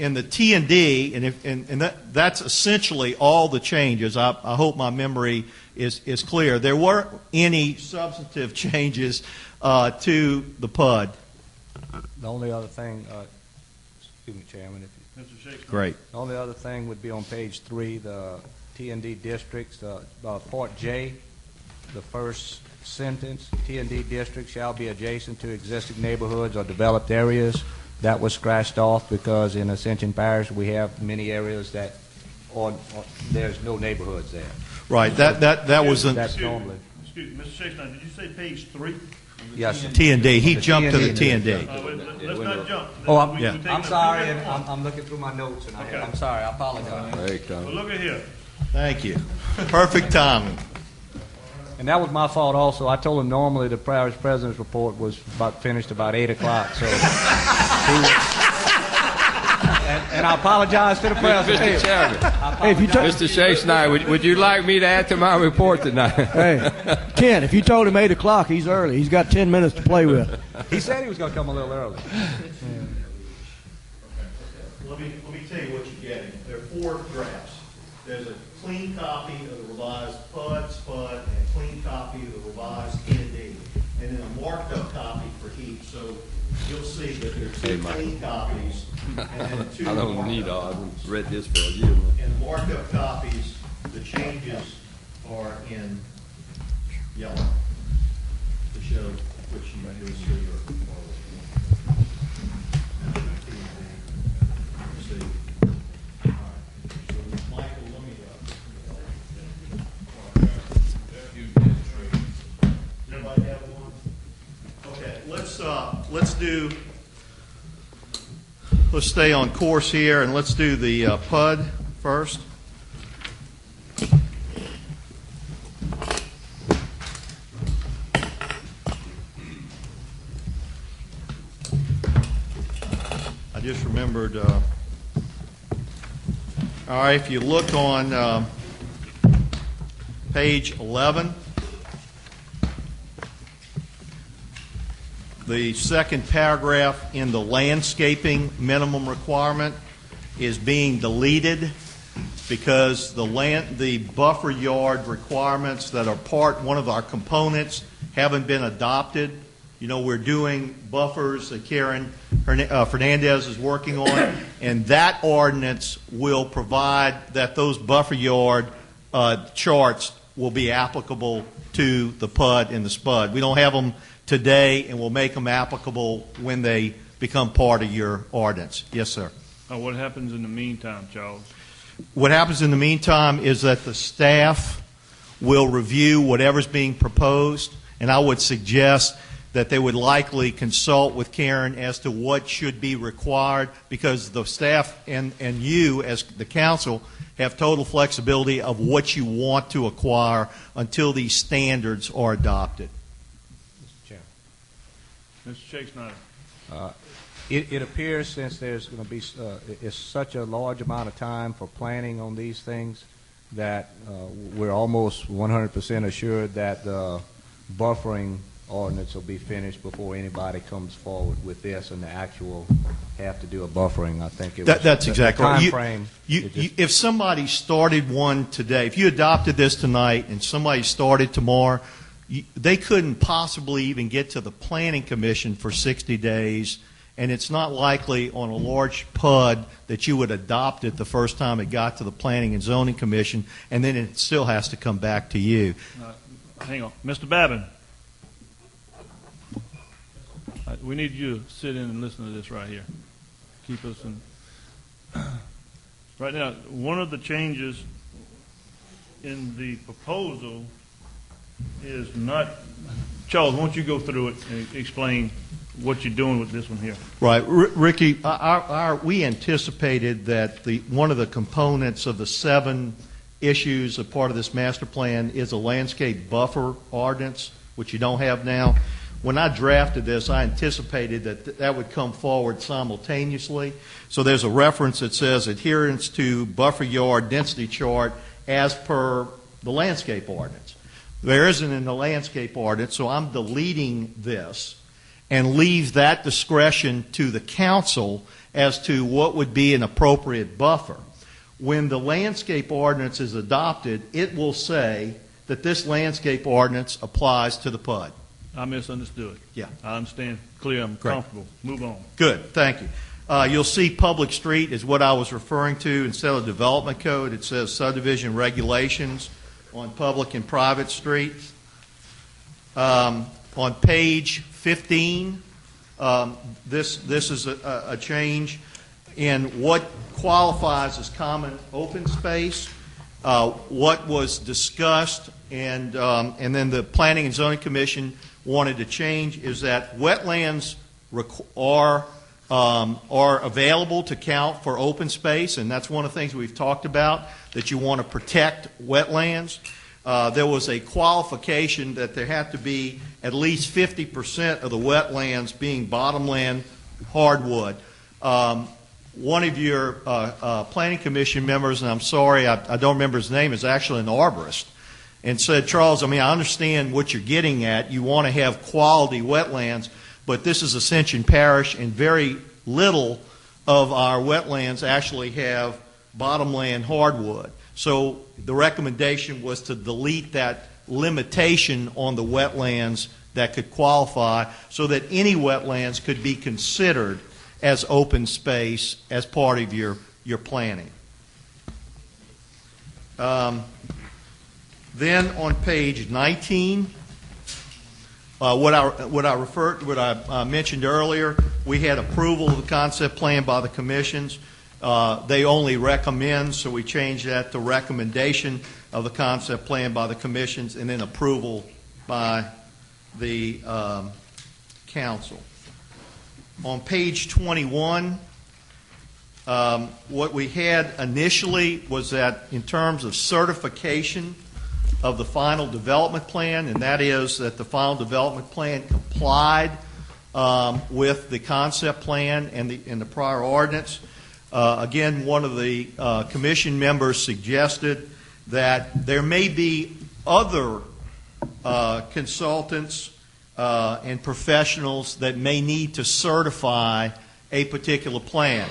In the T&D, and that's essentially all the changes. I hope my memory is clear. There weren't any substantive changes to the PUD. The only other thing, excuse me, Chairman, if Mr. Shakespeare. Great. the only other thing would be on page 3, the T&D districts, Part J, the first sentence, T&D districts shall be adjacent to existing neighborhoods or developed areas. That was scratched off because in Ascension Parish we have many areas that there's no neighborhoods there. Right. That was an That's normally. Excuse me, Mr. Shakespeare, did you say page 3? Yes, sir. T&D. He jumped to the T&D. T&D. Let's not jump. Oh, I'm sorry, and I'm looking through my notes, and I'm sorry, I apologize. There you go. Well, look at here. Thank you. Perfect timing. And that was my fault also. I told him normally the parish president's report was finished about 8 o'clock, so. And I apologize to the president. Mr. Chairman, Hey, if you Mr. Shakespeare, would you like me to add to my report tonight? Hey, Ken, if you told him 8 o'clock, he's early. He's got 10 minutes to play with. He said he was going to come a little early. Let me tell you what you're getting. There are 4 drafts. There's a clean copy of the revised PUD, SPUD, and a clean copy of the revised T&D, and then a marked up copy for each. So you'll see that there's 2 clean copies and then 2 I don't marked need up all. copies. I've read this for a year. And the marked up copies, the changes are in yellow to show which you may see or see. All right. So, Michael, let me. Everybody have one? Okay, let's stay on course here, and let's do the PUD first. I just remembered. All right, if you look on page 11, the second paragraph in the landscaping minimum requirement is being deleted because the buffer yard requirements that are one of our components haven't been adopted. You know, we're doing buffers that Karen Fernandez is working on, and that ordinance will provide that those buffer yard charts will be applicable to the PUD and the SPUD. We don't have them today, and we'll make them applicable when they become part of your ordinance. Yes, sir. What happens in the meantime, Charles? What happens in the meantime is that the staff will review whatever's being proposed, and I would suggest that they would likely consult with Karen as to what should be required, because the staff and you as the council have total flexibility of what you want to acquire until these standards are adopted. Mr. Chairman. Mr. Shake Snyder. It appears, since there's going to be it's such a large amount of time for planning on these things, that we're almost 100% assured that the buffering ordinance will be finished before anybody comes forward with this and the actual have to do a buffering. I think That's exactly right. The time frame. If somebody started one today, if you adopted this tonight and somebody started tomorrow, they couldn't possibly even get to the Planning Commission for 60 days, and it's not likely on a large PUD that you would adopt it the first time it got to the Planning and Zoning Commission, and then it still has to come back to you. Hang on. Mr. Babin. We need you to sit in and listen to this right here. Keep us in. Right now, one of the changes in the proposal is not. Charles, why don't you go through it and explain what you're doing with this one here? Right, Ricky. We anticipated that one of the components of the 7 issues, a part of this master plan, is a landscape buffer ordinance, which you don't have now. When I drafted this, I anticipated that would come forward simultaneously. So there's a reference that says adherence to buffer yard density chart as per the landscape ordinance. There isn't in the landscape ordinance, so I'm deleting this and leave that discretion to the council as to what would be an appropriate buffer. When the landscape ordinance is adopted, it will say that this landscape ordinance applies to the PUD. I misunderstood. Yeah. I understand. Clear. I'm Great. comfortable. Move on. Good. Thank you. You'll see public street is what I was referring to. Instead of development code, it says subdivision regulations on public and private streets. On page 15, this is a change in what qualifies as common open space, what was discussed, and then the Planning and Zoning Commission wanted to change is that wetlands are available to count for open space, and that's one of the things we've talked about, that you want to protect wetlands. There was a qualification that there had to be at least 50% of the wetlands being bottomland hardwood. One of your Planning Commission members, and I'm sorry, I don't remember his name, is actually an arborist, and said, Charles, I understand what you're getting at. You want to have quality wetlands, but this is Ascension Parish, and very little of our wetlands actually have bottomland hardwood. So the recommendation was to delete that limitation on the wetlands that could qualify so that any wetlands could be considered as open space as part of your planning. Then on page 19, what I mentioned earlier, we had approval of the concept plan by the commissions. They only recommend, so we changed that to recommendation of the concept plan by the commissions, and then approval by the council. On page 21, what we had initially was that in terms of certification of the final development plan, and that is that the final development plan complied with the concept plan and the prior ordinance. Again, one of the commission members suggested that there may be other consultants and professionals that may need to certify a particular plan.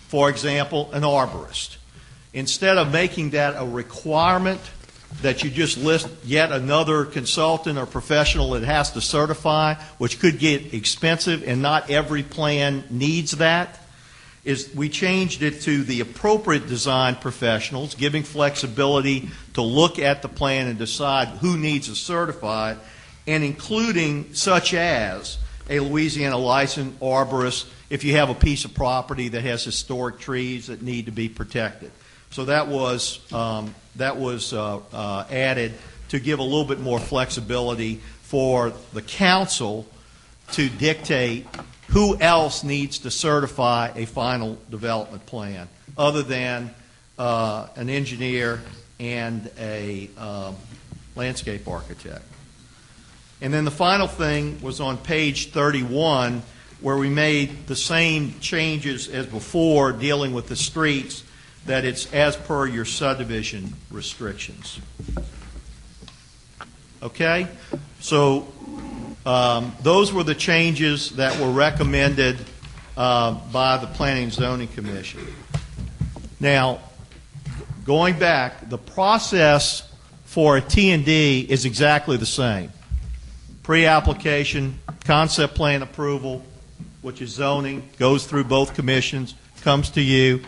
For example, an arborist. Instead of making that a requirement that you just list yet another consultant or professional that has to certify, which could get expensive, and not every plan needs that, is we changed it to the appropriate design professionals, giving flexibility to look at the plan and decide who needs to certify, and including such as a Louisiana licensed arborist if you have a piece of property that has historic trees that need to be protected. So that was added to give a little bit more flexibility for the council to dictate who else needs to certify a final development plan other than an engineer and a landscape architect. And then the final thing was on page 31, where we made the same changes as before dealing with the streets, that it's as per your subdivision restrictions. Okay? So those were the changes that were recommended by the Planning and Zoning Commission. Now, going back, the process for a T&D is exactly the same. Pre-application, concept plan approval, which is zoning, goes through both commissions, comes to you,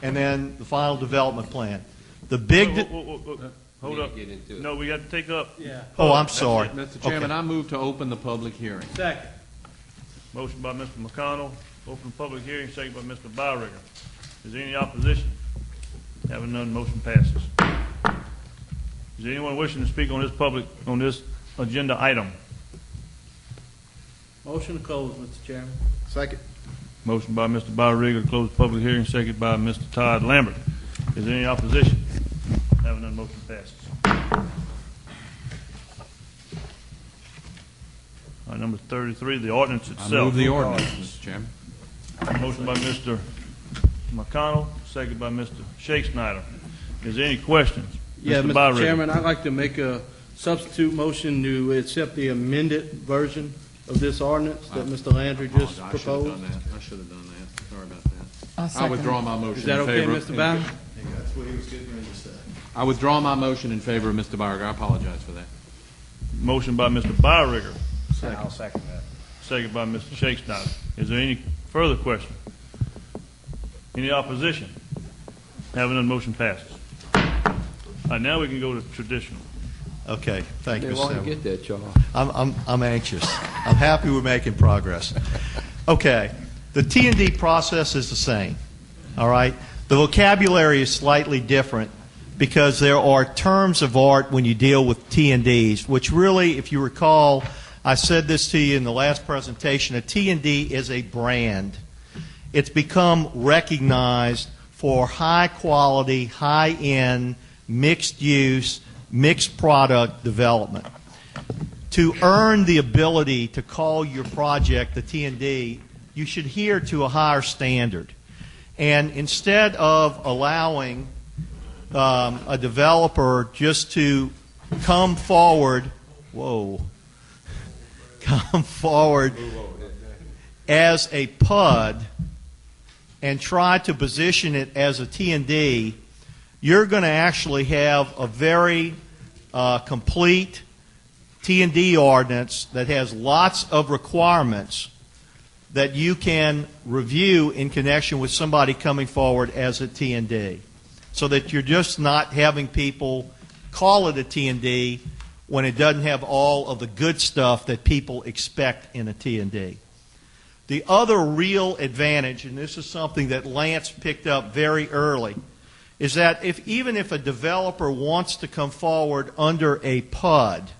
and then the final development plan. The big... Hold up. No, we got to take up. Yeah. Oh, I'm sorry. Mr. Chairman, I move to open the public hearing. Second. Motion by Mr. McConnell, open public hearing, second by Mr. Byrigger. Is there any opposition? Having none, motion passes. Is there anyone wishing to speak on this agenda item? Motion to close, Mr. Chairman. Second. Motion by Mr. Byrigger to close the public hearing, second by Mr. Todd Lambert. Is there any opposition? Having none, motion passes. All right, number 33, the ordinance itself. I move the ordinance, Mr. Chairman. Motion by Mr. McConnell, second by Mr. Shakespeare. Is there any questions? Yeah, Mr. Byrigger. Chairman, I'd like to make a substitute motion to accept the amended version of this ordinance that Mr. Landry just proposed. I should have done that. Sorry about that. I'll I second withdraw my motion Is that in okay, favor. Mr. Bowden? That's what he was getting ready to say. I withdraw my motion in favor of Mr. Byrigger. I apologize for that. Motion by Mr. Byrigger, I'll second that. second by Mr. Shakespeare. Is there any further question? Any opposition? Having none, motion passes. All right, now we can go to traditional. Okay, thank you, They Mr. want to Chairman. get that, Charles. I'm anxious. I'm happy we're making progress. Okay, the T&D process is the same, all right? The vocabulary is slightly different because there are terms of art when you deal with T&Ds, which really, if you recall, I said this to you in the last presentation, a T&D is a brand. It's become recognized for high quality, high end, mixed use, mixed product development. To earn the ability to call your project the T&D, you should adhere to a higher standard. And instead of allowing a developer just to come forward as a PUD and try to position it as a T&D, you're going to actually have a very complete T&D ordinance that has lots of requirements that you can review in connection with somebody coming forward as a T&D, so that you're just not having people call it a T&D when it doesn't have all of the good stuff that people expect in a T&D. The other real advantage, and this is something that Lance picked up very early, is that even if a developer wants to come forward under a PUD,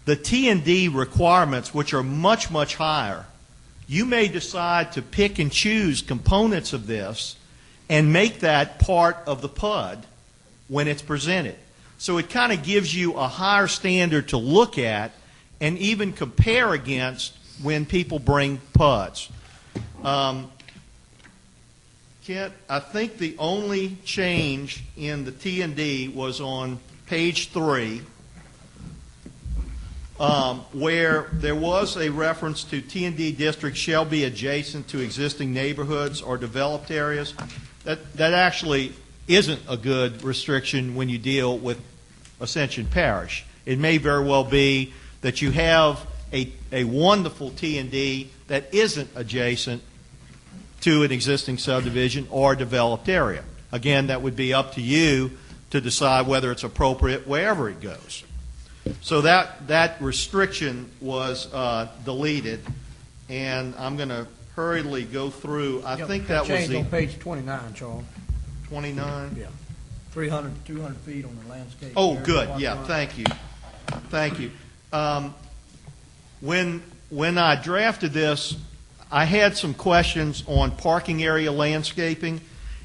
the T&D requirements, which are much, much higher, you may decide to pick and choose components of this and make that part of the PUD when it's presented. So it kind of gives you a higher standard to look at and even compare against when people bring PUDs. Kent, I think the only change in the T&D was on page 3, where there was a reference to T&D districts shall be adjacent to existing neighborhoods or developed areas. That actually isn't a good restriction when you deal with Ascension Parish. It may very well be that you have a wonderful T&D that isn't adjacent to an existing subdivision or developed area. Again, that would be up to you to decide whether it's appropriate wherever it goes. So that restriction was deleted, and I'm going to hurriedly go through. I think that was Changed the on page 29, Charles. 29. Yeah. 300 to 200 feet on the landscape. Oh, area. good. Yeah, thank you. Thank you. When when I drafted this, I had some questions on parking area landscaping,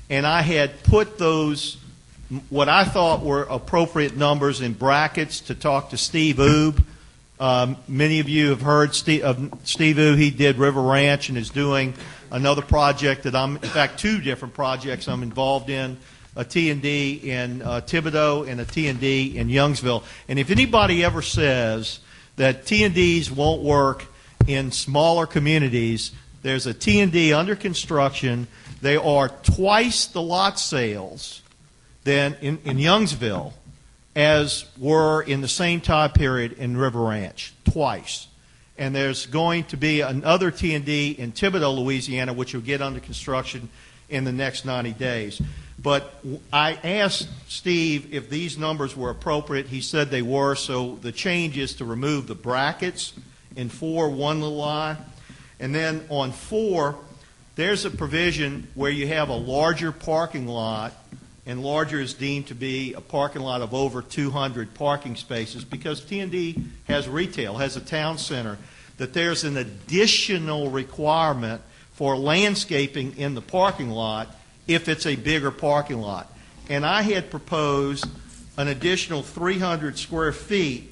and I had put those, what I thought were appropriate numbers, in brackets to talk to Steve Oob. Many of you have heard of Steve Oob. He did River Ranch and is doing another project that in fact, two different projects I'm involved in, a T&D in Thibodaux and a T&D in Youngsville. And if anybody ever says that T&Ds won't work in smaller communities, there's a T&D under construction. They are twice the lot sales than in Youngsville as were in the same time period in River Ranch, twice. And there's going to be another T&D in Thibodaux, Louisiana, which will get under construction in the next 90 days. But I asked Steve if these numbers were appropriate. He said they were, so the change is to remove the brackets in 4, one little I. And then on 4, there's a provision where you have a larger parking lot, and larger is deemed to be a parking lot of over 200 parking spaces, because T&D has retail, has a town center, that there's an additional requirement for landscaping in the parking lot if it's a bigger parking lot. And I had proposed an additional 300 square feet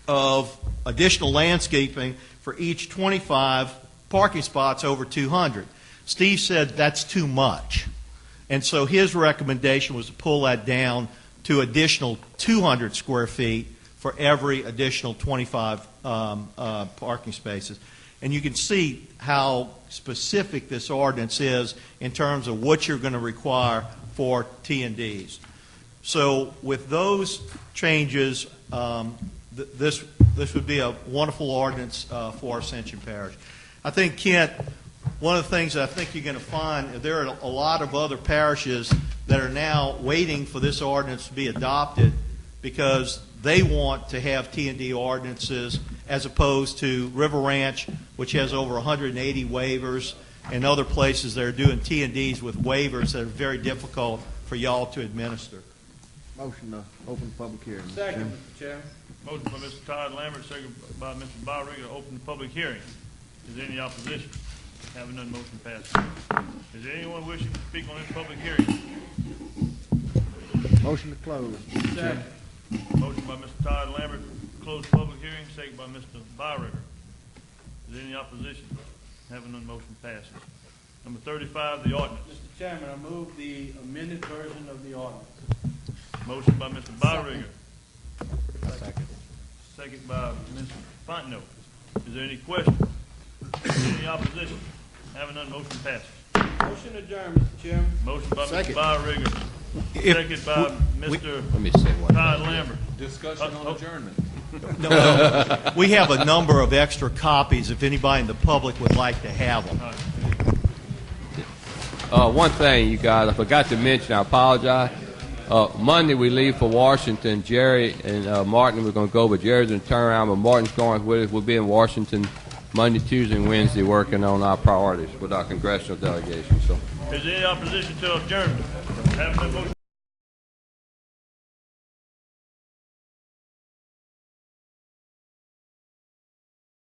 of additional landscaping for each 25 parking spots over 200. Steve said that's too much. And so his recommendation was to pull that down to additional 200 square feet for every additional 25 parking spaces. And you can see how specific this ordinance is in terms of what you're going to require for T&Ds. So with those changes, this would be a wonderful ordinance for Ascension Parish. I think, Kent, one of the things that I think you're going to find, there are a lot of other parishes that are now waiting for this ordinance to be adopted because they want to have T&D ordinances as opposed to River Ranch, which has over 180 waivers, and other places that are doing T&Ds with waivers that are very difficult for y'all to administer. Motion to open the public hearing. Second, Mr. Chairman. Motion by Mr. Todd Lambert, second by Mr. Byringer to open the public hearing. Is there any opposition? Having none, motion passes. Is there anyone wishing to speak on this public hearing? Motion to close. Second. Motion by Mr. Todd Lambert to close the public hearing, second by Mr. Byringer. Is there any opposition? Having none, motion passes. Number 35, the ordinance. Mr. Chairman, I move the amended version of the ordinance. Motion by Mr. Byringer. Second. Second by Ms. Fontenot. Is there any question? Is there any opposition? Having none, motion passes. Motion adjourned, Mr. Chairman. Motion by Second. Mr. Byringer. Second by Mr. Let me say one Todd thing. Lambert. Discussion on adjournment. No, we have a number of extra copies if anybody in the public would like to have them. One thing, you guys, I forgot to mention, I apologize. Monday we leave for Washington. Jerry and Martin, we're going to go, but Jerry's going to turn around, but Martin's going with us. We'll be in Washington Monday, Tuesday, and Wednesday working on our priorities with our congressional delegation. So. Is there any opposition to adjournment? Having none, motion